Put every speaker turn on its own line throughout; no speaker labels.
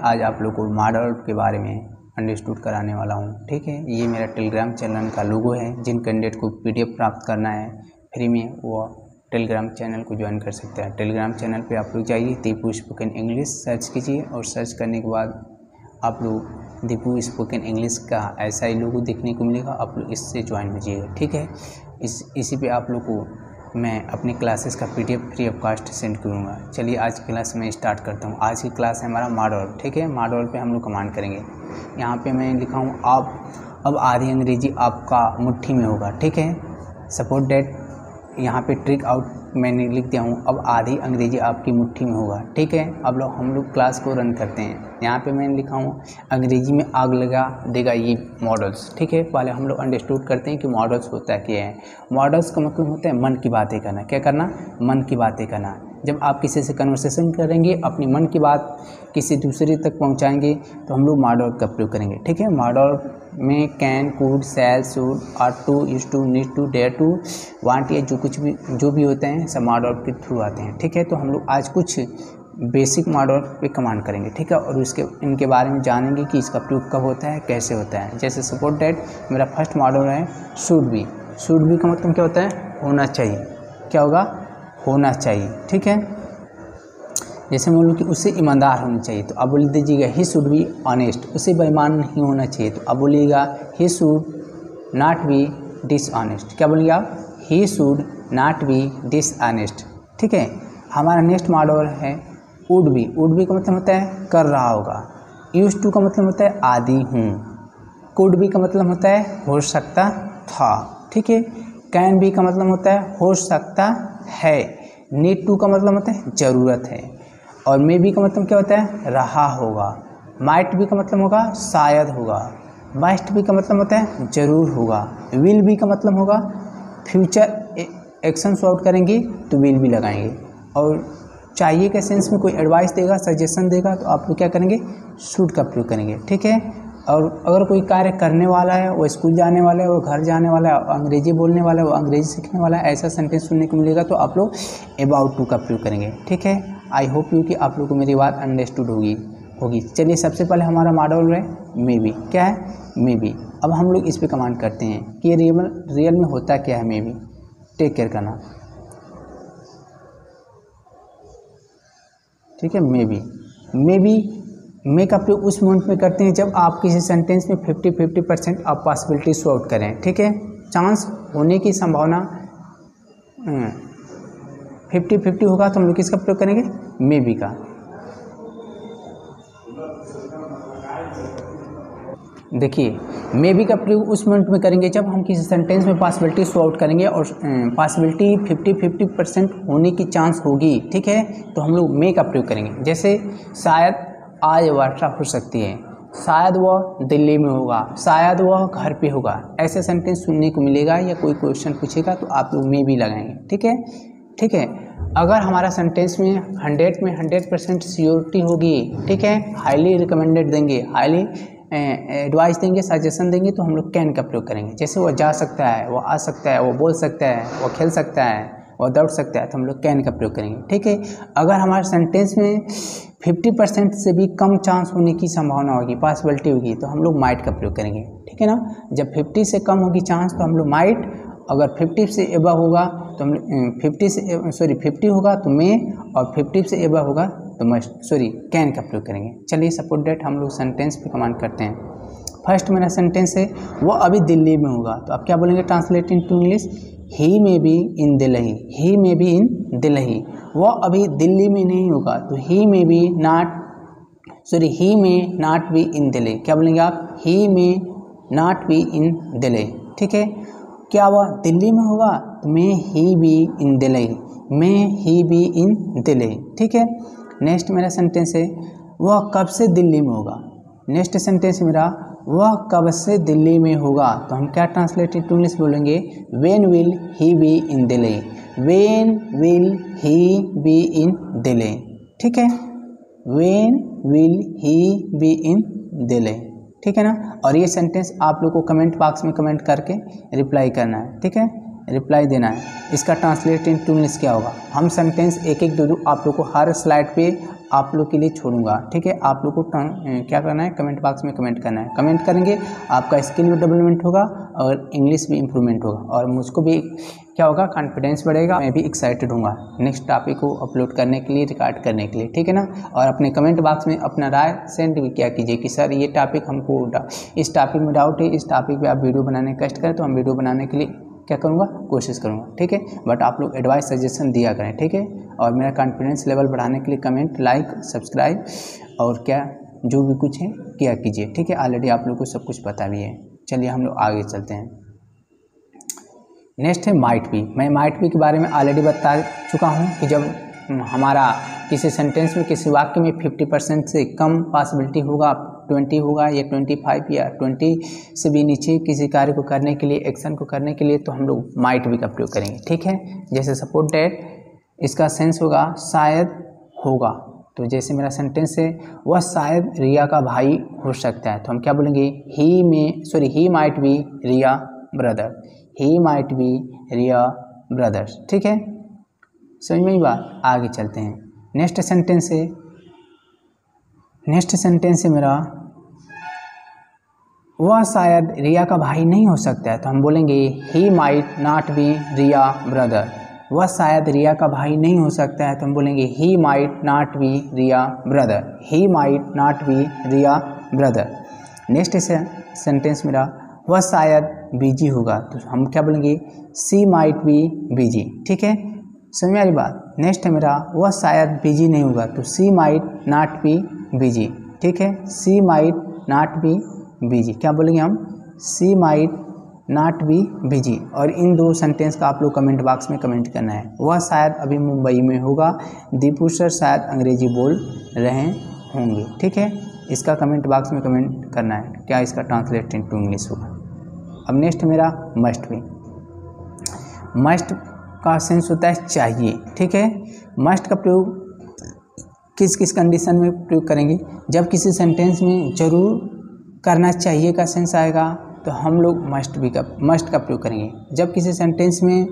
आज आप लोग को मॉडल के बारे में अंडरस्टूड कराने वाला हूँ। ठीक है, ये मेरा टेलीग्राम चैनल का लोगो है। जिन कैंडिडेट को PDF प्राप्त करना है फ्री में, वो टेलीग्राम चैनल को ज्वाइन कर सकते हैं। टेलीग्राम चैनल पे आप लोग जाइए, दीपू स्पोकन इंग्लिश सर्च कीजिए और सर्च करने के बाद आप लोग दीपू स्पोकन इंग्लिश का ऐसा ही लोगो देखने को मिलेगा, आप लोग इससे ज्वाइन कीजिएगा। ठीक है, इसी पे आप लोग को मैं अपनी क्लासेस का PDF free of cost send करूँगा। चलिए आज की क्लास में स्टार्ट करता हूँ। आज की क्लास है हमारा मॉडल। ठीक है, मॉडल पे हम लोग कमांड करेंगे। यहाँ पे मैं लिखा हूँ अब आधी अंग्रेजी आपका मुट्ठी में होगा। ठीक है, सपोर्ट डेट यहाँ पे ट्रिक आउट मैंने लिख दिया हूँ, अब आधी अंग्रेजी आपकी मुट्ठी में होगा। ठीक है, अब हम लोग क्लास को रन करते हैं। यहाँ पे मैंने लिखा हूँ अंग्रेजी में आग लगा देगा ये मॉडल्स। ठीक है, पहले हम लोग अंडरस्टूड करते हैं कि मॉडल्स होता क्या है। मॉडल्स का मतलब होता है मन की बातें करना। क्या करना? मन की बातें करना। जब आप किसी से कन्वर्सेशन करेंगे, अपनी मन की बात किसी दूसरे तक पहुंचाएंगे, तो हम लोग मॉडल का प्रयोग करेंगे। ठीक है, मॉडल में can, could, shall, should, are to, used to, need to, dare to, want, ये जो भी होते हैं सब मॉडल के थ्रू आते हैं। ठीक है, तो हम लोग आज कुछ बेसिक मॉडल पे कमांड करेंगे। ठीक है, और इनके बारे में जानेंगे कि इसका प्रयोग कब होता है, कैसे होता है। जैसे सपोर्ट डेट मेरा फर्स्ट मॉडल है शुड बी। शुड बी का मतलब क्या होता है? होना चाहिए। क्या होगा? होना चाहिए। ठीक है, जैसे मान लो कि उससे ईमानदार होना चाहिए, तो अब बोल दीजिएगा ही शुड बी ऑनेस्ट। उससे बेईमान नहीं होना चाहिए, तो अब बोलिएगा he should not be dishonest. क्या बोलिए आप? He should not be dishonest. ठीक है, हमारा नेक्स्ट मॉडल है वुड बी। वुड बी का मतलब होता है कर रहा होगा। यूज टू का मतलब होता है आदि हूँ। कुड बी का मतलब होता है हो सकता था। ठीक है, कैन बी का मतलब होता है हो सकता है। नीड टू का मतलब होता है ज़रूरत है। और मे बी का मतलब क्या होता है? रहा होगा। माइट बी का मतलब होगा शायद होगा। मस्ट बी का मतलब होता है ज़रूर होगा। विल बी का मतलब होगा फ्यूचर एक्शन सॉर्ट करेंगे तो विल भी लगाएंगे। और चाहिए के सेंस में कोई एडवाइस देगा, सजेशन देगा, तो आप लोग क्या करेंगे? शुड का प्रयोग करेंगे। ठीक है, और अगर कोई कार्य करने वाला है, वो स्कूल जाने वाला है, वो घर जाने वाला है, अंग्रेजी बोलने वाला है, वो अंग्रेजी सीखने वाला है, ऐसा सेंटेंस सुनने को मिलेगा, तो आप लोग अबाउट टू का प्रयोग करेंगे। ठीक है, आई होप यू कि आप लोग को मेरी बात अंडरस्टूड होगी। चलिए सबसे पहले हमारा मॉडल है मे बी। क्या है? May be. अब हम लोग इस पर कमांड करते हैं कि ये रियल में होता क्या है। मे बी, टेक केयर करना। ठीक है, मे बी मे का प्रयोग उस मोमेंट में करते हैं जब आप किसी सेंटेंस में 50% आप पॉसिबिलिटी शो आउट करें। ठीक है, चांस होने की संभावना 50-50 होगा, तो हम लोग किसका प्रयोग करेंगे? मे बी का। देखिए, मे बी का प्रयोग उस मोमेंट में करेंगे जब हम किसी सेंटेंस में पॉसिबिलिटी शो आउट करेंगे और पॉसिबिलिटी 50% होने की चांस होगी। ठीक है, तो हम लोग मे का प्रयोग करेंगे। जैसे शायद आज वर्षा हो सकती है, शायद वह दिल्ली में होगा, शायद वह घर पे होगा, ऐसे सेंटेंस सुनने को मिलेगा या कोई क्वेश्चन पूछेगा तो आप लोग मे बी लगाएंगे। ठीक है, अगर हमारा सेंटेंस में 100% श्योरिटी होगी, ठीक है, हाईली रिकमेंडेड देंगे, हाईली एडवाइस देंगे, सजेशन देंगे, तो हम लोग कैन का प्रयोग करेंगे। जैसे वो जा सकता है, वो आ सकता है, वो बोल सकता है, वो खेल सकता है, वो दौड़ सकता है, तो हम लोग कैन का प्रयोग करेंगे। ठीक है, अगर हमारे सेंटेंस में 50% से भी कम चांस होने की संभावना होगी, पॉसिबिलिटी होगी, तो हम लोग माइट का प्रयोग करेंगे। ठीक है ना, जब 50 से कम होगी चांस तो हम लोग माइट, अगर 50 से एबव होगा तो हम 50 होगा तो मे, और 50 से एबव होगा तो मस्ट कैन का प्रयोग करेंगे। चलिए सपोर्ट डेट हम लोग सेंटेंस पे कमांड करते हैं। फर्स्ट मेरा सेंटेंस है वो अभी दिल्ली में होगा, तो आप क्या बोलेंगे translate into English? He may be in Delhi. He may be in Delhi. वो अभी दिल्ली में नहीं होगा, तो he may not be in Delhi. क्या बोलेंगे आप? He may not be in Delhi. ठीक है, क्या वह दिल्ली में होगा? तो may he be in Delhi. May he be in Delhi. ठीक है, नेक्स्ट मेरा सेंटेंस है वह कब से दिल्ली में होगा। नेक्स्ट सेंटेंस मेरा वह कब से दिल्ली में होगा, तो हम क्या ट्रांसलेट टू इंग्लिश बोलेंगे? When will he be in Delhi. When will he be in Delhi. ठीक है, when will he be in Delhi. ठीक है ना, और ये सेंटेंस आप लोग को कमेंट बॉक्स में कमेंट करके रिप्लाई करना है। ठीक है, रिप्लाई देना है। इसका ट्रांसलेट इनटू इंग्लिश क्या होगा? हम सेंटेंस एक एक दो आप लोग को हर स्लाइड पे आप लोग के लिए छोड़ूंगा, ठीक है। आप लोग को क्या करना है, कमेंट बॉक्स में कमेंट करना है। कमेंट करेंगे आपका स्किल भी डेवलपमेंट होगा और इंग्लिश भी इम्प्रूवमेंट होगा और मुझको भी क्या होगा, कॉन्फिडेंस बढ़ेगा, मैं भी एक्साइटेड हूँगा नेक्स्ट टॉपिक को अपलोड करने के लिए, रिकॉर्ड करने के लिए, ठीक है ना। और अपने कमेंट बॉक्स में अपना राय सेंड भी क्या कीजिए कि सर ये टॉपिक हमको इस टॉपिक में डाउट है, इस टॉपिक पे आप वीडियो बनाने का कष्ट करें तो हम वीडियो बनाने के लिए क्या करूँगा, कोशिश करूँगा, ठीक है। बट आप लोग एडवाइस सजेशन दिया करें, ठीक है। और मेरा कॉन्फिडेंस लेवल बढ़ाने के लिए कमेंट, लाइक, सब्सक्राइब और क्या जो भी कुछ है किया कीजिए, ठीक है। ऑलरेडी आप लोग को सब कुछ पता भी है। चलिए हम लोग आगे चलते हैं। नेक्स्ट है माइट बी। मैं माइट बी के बारे में ऑलरेडी बता चुका हूँ कि जब हमारा किसी सेंटेंस में, किसी वाक्य में 50% से कम पॉसिबिलिटी होगा, 20 होगा या 25 या 20 से भी नीचे किसी कार्य को करने के लिए, एक्शन को करने के लिए, तो हम लोग माइट बी का प्रयोग करेंगे, ठीक है। जैसे सपोज दैट इसका सेंस होगा शायद होगा, तो जैसे मेरा सेंटेंस है वह शायद रिया का भाई हो सकता है, तो हम क्या बोलेंगे, he might be Riya brother, he might be Riya brothers, ठीक है। समझ में बात। आगे चलते हैं। नेक्स्ट सेंटेंस है मेरा वह शायद रिया का भाई नहीं हो सकता है, तो हम बोलेंगे he might not be Riya brother. वह शायद रिया का भाई नहीं हो सकता है, तो हम बोलेंगे he might not be Riya brother, he might not be Riya brother. Next sentence मेरा वह शायद बिजी होगा, तो हम क्या बोलेंगे, सी माइट बी बिजी, ठीक है। समझ में आ रही बात। नेक्स्ट है मेरा वह शायद बिजी नहीं होगा, तो सी माइट नॉट बी बिजी, ठीक है। सी माइट नॉट बी बिजी, क्या बोलेंगे हम, सी माइट नॉट बी बिजी। और इन दो सेंटेंस का आप लोग कमेंट बॉक्स में कमेंट करना है। वह शायद अभी मुंबई में होगा, दीपू सर शायद अंग्रेजी बोल रहे होंगे, ठीक है। इसका कमेंट बॉक्स में कमेंट करना है, क्या इसका ट्रांसलेट इनटू इंग्लिश होगा। अब नेक्स्ट मेरा मस्ट बी। मस्ट का सेंस होता है चाहिए, ठीक है। मस्ट का प्रयोग किस किस कंडीशन में प्रयोग करेंगे, जब किसी सेंटेंस में जरूर करना चाहिए का सेंस आएगा तो हम लोग मस्ट का प्रयोग करेंगे। जब किसी सेंटेंस में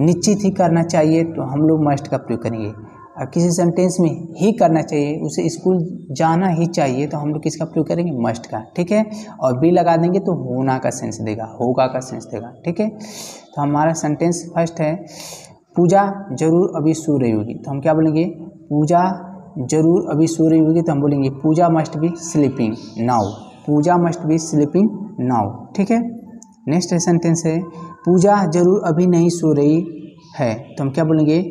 निश्चित ही करना चाहिए तो हम लोग मस्ट का प्रयोग करेंगे। और किसी सेंटेंस में ही करना चाहिए, उसे स्कूल जाना ही चाहिए, तो हम लोग किसका प्रयोग करेंगे, मस्ट का, ठीक है। और बी लगा देंगे तो होना का सेंस देगा, होगा का सेंस देगा, ठीक है। तो हमारा सेंटेंस फर्स्ट है पूजा जरूर अभी सो रही होगी, तो हम क्या बोलेंगे, पूजा जरूर अभी सो रही होगी, तो हम बोलेंगे Pooja must be sleeping now, Pooja must be sleeping now, ठीक है। नेक्स्ट सेंटेंस है पूजा जरूर अभी नहीं सो रही है, तो हम क्या बोलेंगे,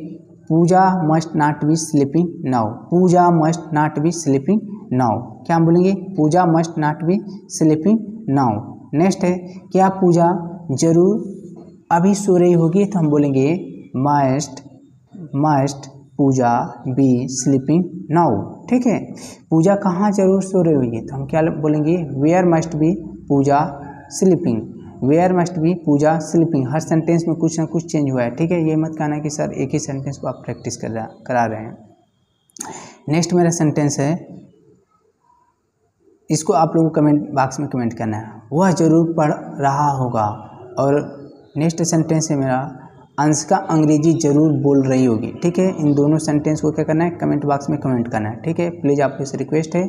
Pooja must not be sleeping now, Pooja must not be sleeping now, क्या हम बोलेंगे, Pooja must not be sleeping now. Next है क्या पूजा जरूर अभी सो रही होगी, तो हम बोलेंगे must Puja be sleeping now, ठीक है। पूजा कहाँ जरूर सो रही होगी, तो हम क्या बोलेंगे, where must be Puja sleeping, where must be Puja sleeping. हर सेंटेंस में कुछ ना कुछ चेंज हुआ है, ठीक है। ये मत कहना कि सर एक ही सेंटेंस को आप प्रैक्टिस करा रहे हैं। नेक्स्ट मेरा सेंटेंस है, इसको आप लोगों को कमेंट बॉक्स में कमेंट करना है, वह जरूर पढ़ रहा होगा। और नेक्स्ट सेंटेंस है मेरा अंशिका अंग्रेजी जरूर बोल रही होगी, ठीक है। इन दोनों सेंटेंस को क्या करना है, कमेंट बॉक्स में कमेंट करना है, ठीक है। प्लीज़ आपको इस रिक्वेस्ट है,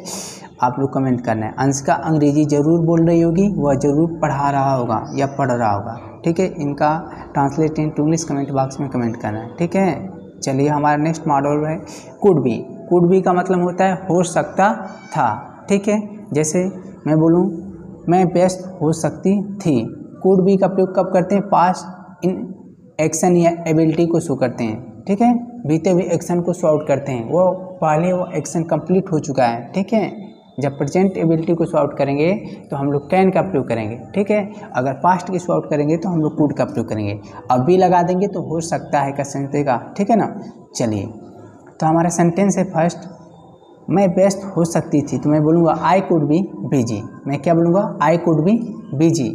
आप लोग कमेंट करना है, अंशिका अंग्रेजी जरूर बोल रही होगी, वह जरूर पढ़ा रहा होगा या पढ़ रहा होगा, ठीक है। इनका translate into English comment box में कमेंट करना है, ठीक है। चलिए हमारा नेक्स्ट मॉडल है कुड बी। कुड बी का मतलब होता है हो सकता था, ठीक है। जैसे मैं बोलूँ मैं व्यस्त हो सकती थी, कुड बी का प्रयोग कब करते हैं, पास्ट इन एक्शन या एबिलिटी को शो करते हैं, ठीक है। बीते हुए एक्शन को शो आउट करते हैं, वो पहले वो एक्शन कंप्लीट हो चुका है, ठीक है। जब प्रेजेंट एबिलिटी को शो आउट करेंगे तो हम लोग कैन का प्रयोग करेंगे, ठीक है। अगर पास्ट की शो आउट करेंगे तो हम लोग कुड का प्रयोग करेंगे। अब भी लगा देंगे तो हो सकता है का सेंस देगा, ठीक है ना। चलिए तो हमारा सेंटेंस है फर्स्ट, मैं व्यस्त हो सकती थी, तो मैं बोलूँगा आई कुड बी बिजी। मैं क्या बोलूँगा, आई कुड बी बिजी।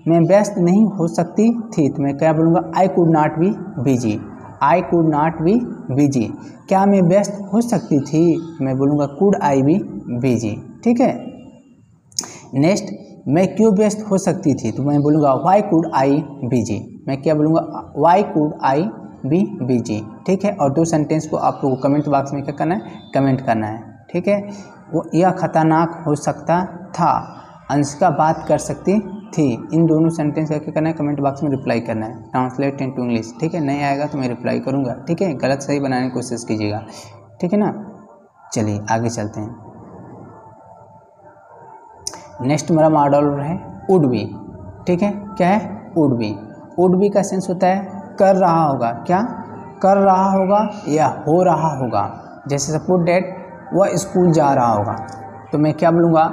मैं व्यस्त नहीं हो सकती थी, तो मैं क्या बोलूँगा, I could not be busy, I could not be busy. क्या मैं व्यस्त हो सकती थी, मैं बोलूँगा कुड आई बी बिजी, ठीक है। नेक्स्ट मैं क्यों व्यस्त हो सकती थी, तो मैं बोलूँगा वाई कुड आई बिजी। मैं क्या बोलूँगा, Y could I be busy. ठीक है, और 2 सेंटेंस को आप लोगों को कमेंट बॉक्स में क्या करना है, कमेंट करना है। ठीक है, वो यह खतरनाक हो सकता था, अंशिका बात कर सकती थी। इन दोनों सेंटेंस का क्या करना है, कमेंट बॉक्स में रिप्लाई करना है, ट्रांसलेट इनटू इंग्लिश। ठीक है, नहीं आएगा तो मैं रिप्लाई करूँगा। ठीक है, गलत सही बनाने की कोशिश कीजिएगा। ठीक है ना, चलिए आगे चलते हैं। नेक्स्ट मेरा मॉडल है वुड बी। ठीक है, क्या है, वुड बी। वुड बी का सेंस होता है कर रहा होगा, क्या कर रहा होगा या हो रहा होगा। जैसे सपोज डेट वह स्कूल जा रहा होगा, तो मैं क्या बोलूँगा,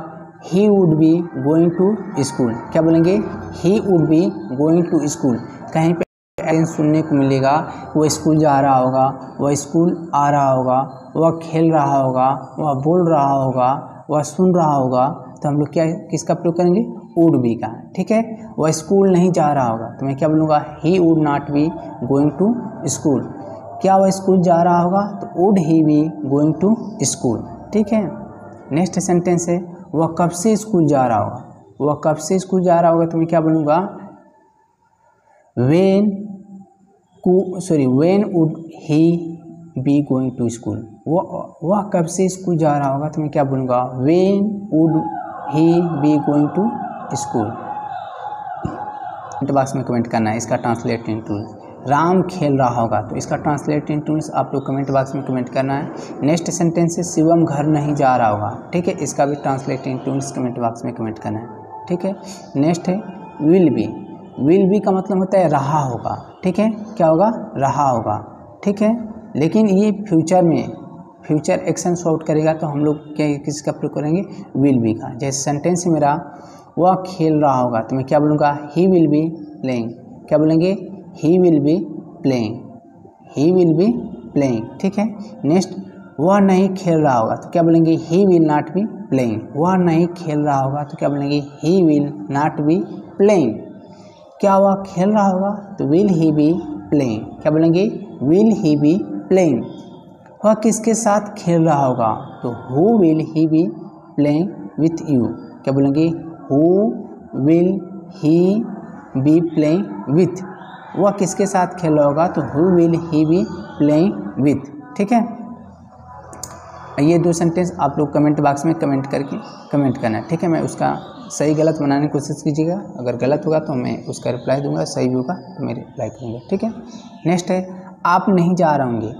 he would be going to school. क्या बोलेंगे, he would be going to school. कहीं पे सुनने को मिलेगा वह स्कूल जा रहा होगा, वह स्कूल आ रहा होगा, वह खेल रहा होगा, वह बोल रहा होगा, वह सुन रहा होगा, तो हम लोग क्या किसका प्रयोग करेंगे, वुड बी का। ठीक है, वह स्कूल नहीं जा रहा होगा, तो मैं क्या बोलूँगा, he would not be going to school. क्या वह स्कूल जा रहा होगा, तो would he be going to school. ठीक है, नेक्स्ट सेंटेंस है वह कब से स्कूल जा रहा होगा। वह कब से स्कूल जा रहा होगा, तो मैं क्या बोलूँगा, when would he be going to school. वह कब से स्कूल जा रहा होगा, तो मैं क्या बोलूँगा, when would he be going to school. Comment box में कमेंट करना है, इसका ट्रांसलेट इनटू। राम खेल रहा होगा, तो इसका ट्रांसलेट इनटू आप लोग कमेंट बॉक्स में कमेंट करना है। नेक्स्ट सेंटेंस है शिवम घर नहीं जा रहा होगा। ठीक है, इसका भी ट्रांसलेट इनटू कमेंट बॉक्स में कमेंट करना है। ठीक है, नेक्स्ट है विल बी। विल बी का मतलब होता है रहा होगा। ठीक है, क्या होगा, रहा होगा। ठीक है, लेकिन ये फ्यूचर में फ्यूचर एक्शन शॉर्ट करेगा, तो हम लोग क्या किसका प्रयोग करेंगे, विल बी का। जैसे सेंटेंस है मेरा वह खेल रहा होगा, तो मैं क्या बोलूँगा, ही विल बी प्लेइंग। क्या बोलेंगे, he will be playing, he will be playing. ठीक है, नेक्स्ट वह नहीं खेल रहा होगा, तो क्या बोलेंगे, he will not be playing. वह नहीं खेल रहा होगा, तो क्या बोलेंगे, he will not be playing. क्या वह खेल रहा होगा, तो विल ही बी प्लेइंग। क्या बोलेंगे, विल ही बी प्लेइंग। वह किसके साथ खेल रहा होगा, तो who will he be playing with you. क्या बोलेंगे, who will he be playing with. वह किसके साथ खेल रहा होगा, तो who will he be playing with. ठीक है, ये 2 सेंटेंस आप लोग कमेंट बॉक्स में कमेंट करके कमेंट करना है। ठीक है, मैं उसका सही गलत बनाने की कोशिश कीजिएगा। अगर गलत होगा तो मैं उसका रिप्लाई दूंगा, सही भी होगा तो मैं रिप्लाई करूँगा। ठीक है, नेक्स्ट है आप नहीं जा रहे होंगे।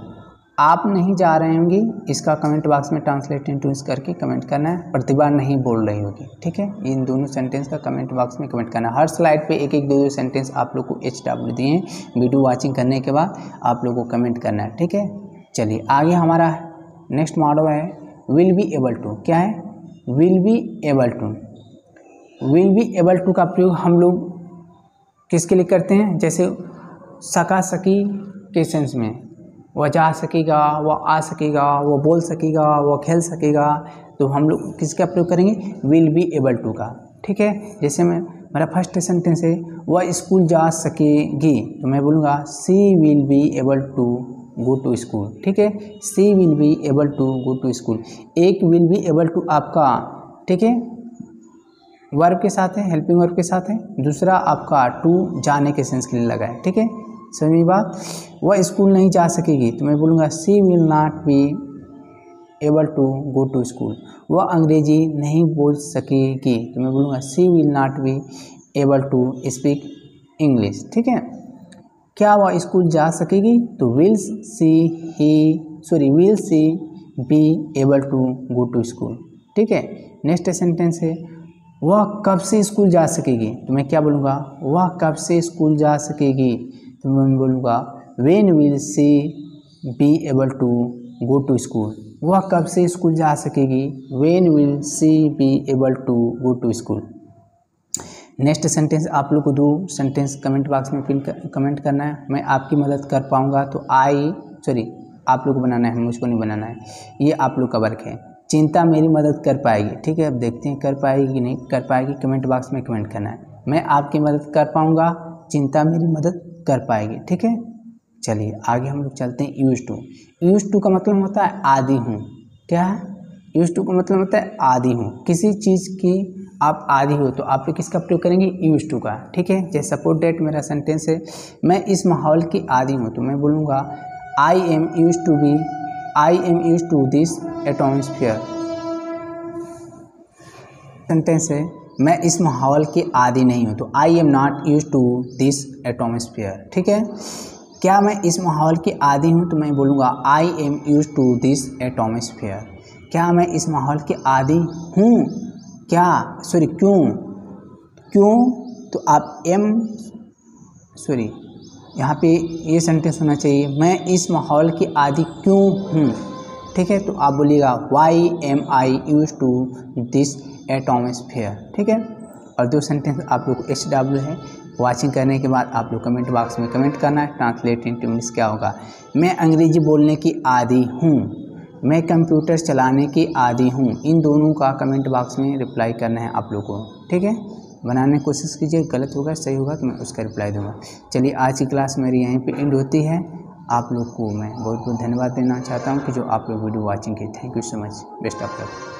आप नहीं जा रहे होंगे, इसका कमेंट बॉक्स में ट्रांसलेट इनटू करके कमेंट करना है। प्रतिभा नहीं बोल रही होगी। ठीक है, इन दोनों सेंटेंस का कमेंट बॉक्स में कमेंट करना है। हर स्लाइड पे एक एक 2-2 सेंटेंस आप लोग को HW दिए हैं। वीडियो वॉचिंग करने के बाद आप लोगों को कमेंट करना है। ठीक है, चलिए आगे हमारा नेक्स्ट मॉडल है विल बी एबल टू। क्या है, will be able to. Will be able to का प्रयोग हम लोग किसके लिए करते हैं, जैसे सका सकी के सेंस में, वह जा सकेगा, वह आ सकेगा, वह बोल सकेगा, वह खेल सकेगा, तो हम लोग किसका प्रयोग करेंगे, विल बी एबल टू का। ठीक है, जैसे मेरा फर्स्ट सेंटेंस है वह स्कूल जा सकेगी, तो मैं बोलूँगा she will be able to go to school. ठीक है, she will be able to go to school. एक विल बी एबल टू आपका, ठीक है, वर्ब के साथ है, हेल्पिंग वर्ब के साथ है। दूसरा आपका टू जाने के सेंस के लिए लगा है। ठीक है, सही बात। वह स्कूल नहीं जा सकेगी, तो मैं बोलूँगा she will not be able to go to school. वह अंग्रेजी नहीं बोल सकेगी, तो मैं बोलूँगा she will not be able to speak English. ठीक है, क्या वह स्कूल जा सकेगी, तो will she be able to go to school. ठीक है, नेक्स्ट सेंटेंस है वह कब से स्कूल जा सकेगी, तो मैं क्या बोलूँगा, वह कब से स्कूल जा सकेगी, तो मैं बोलूँगा when will she be able to go to school. वह कब से स्कूल जा सकेगी, when will she be able to go to school. Next sentence आप लोग को 2 सेंटेंस कमेंट बॉक्स में पिन कमेंट करना है। मैं आपकी मदद कर पाऊँगा, तो आप लोग को बनाना है, मुझको नहीं बनाना है, ये आप लोग का वर्क है। चिंता मेरी मदद कर पाएगी। ठीक है, अब देखते हैं कर पाएगी कि नहीं कर पाएगी, कमेंट बॉक्स में कमेंट करना है। मैं आपकी मदद कर पाऊँगा, चिंता मेरी मदद कर पाएगी। ठीक है, चलिए आगे हम लोग चलते हैं यूज टू। यूज टू का मतलब होता है आदि हूँ। क्या है, यूज टू का मतलब होता है आदि हूँ। किसी चीज़ की आप आदि हो तो आप लोग किसका प्रयोग करेंगे, यूज टू का। ठीक है, जैसे सपोज दैट मेरा सेंटेंस है, मैं इस माहौल की आदि हूँ, तो मैं बोलूँगा I am used to this atmosphere. Sentence है, मैं इस माहौल की आदि नहीं हूँ, तो I am not used to this atmosphere. ठीक है, क्या मैं इस माहौल की आदि हूँ, तो मैं बोलूँगा I am used to this atmosphere. क्या मैं इस माहौल की आदि हूँ, क्या सॉरी क्यों, तो आप यहाँ पे ये सेंटेंस होना चाहिए, मैं इस माहौल की आदि क्यों हूँ। ठीक है, तो आप बोलिएगा why am I used to this atmosphere. ठीक है, और दो सेंटेंस आप लोग को HW है। वाचिंग करने के बाद आप लोग कमेंट बॉक्स में कमेंट करना है, ट्रांसलेट इनटू इंग्लिश क्या होगा। मैं अंग्रेजी बोलने की आदी हूँ, मैं कंप्यूटर चलाने की आदी हूँ। इन दोनों का कमेंट बॉक्स में रिप्लाई करना है आप लोगों को। ठीक है, बनाने की कोशिश कीजिए, गलत होगा सही होगा तो मैं उसका रिप्लाई दूंगा। चलिए, आज की क्लास मेरी यहीं पे एंड होती है। आप लोग को मैं बहुत बहुत धन्यवाद देना चाहता हूँ कि जो आप लोग वीडियो वॉचिंग की। Thank you so much, best of luck.